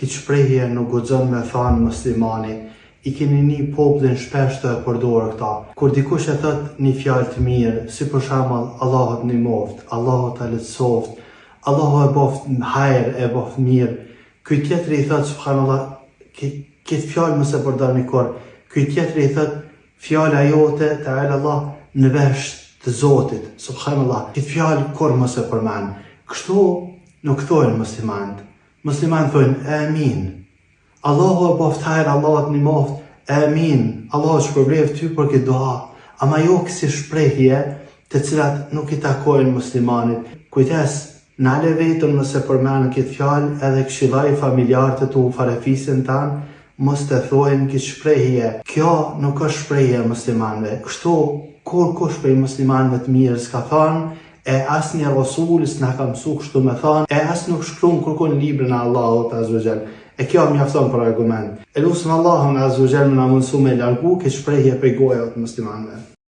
Këtë shprehje nuk guxon me thanë muslimani, i keni një popullin shpesh të e përdorë këta. Kur dikush e thot një fjalë të mirë, si për shembull Allahu të ndihmoft, Allahu ta lehtësoft, Allahu e boft hajër, e boft mirë, ky tjetri i thot subhanallah, këtë fjalë mos e përdorni kur. Ky tjetri i thot fjala jote ta'ala Allah në vesh të Zotit, subhanallah. Këtë fjalë kur mos e përmend. Kështu nuk thojnë muslimanët. Muslimanët thojnë amin. Allahu e boft hajër, Allahu të ndihmoft, amin. Allahu shpërbleft ty për këtë dua. Ama jo kësi shprehje të cilat nuk i takojnë muslimanit. Kujdes, nale vetën nëse përmenë këtë fjalë edhe këshilloj familjarët e tu, farefisin tanë, mos të thojnë këtë shprehje. Kjo nuk është shprehje muslimanëve. Kështu, kur kush prej muslimanëve të mirë s'ka thënë, e as një rasul s'na ka mësu kështu me thënë, e as nuk shkruan kërkon librin e Allahut azza wa jall. E kjo mjafton për argument. E lutem Allahun azza wa jall më na mundësu me largu këtë shprehje prej gojave të muslimanëve.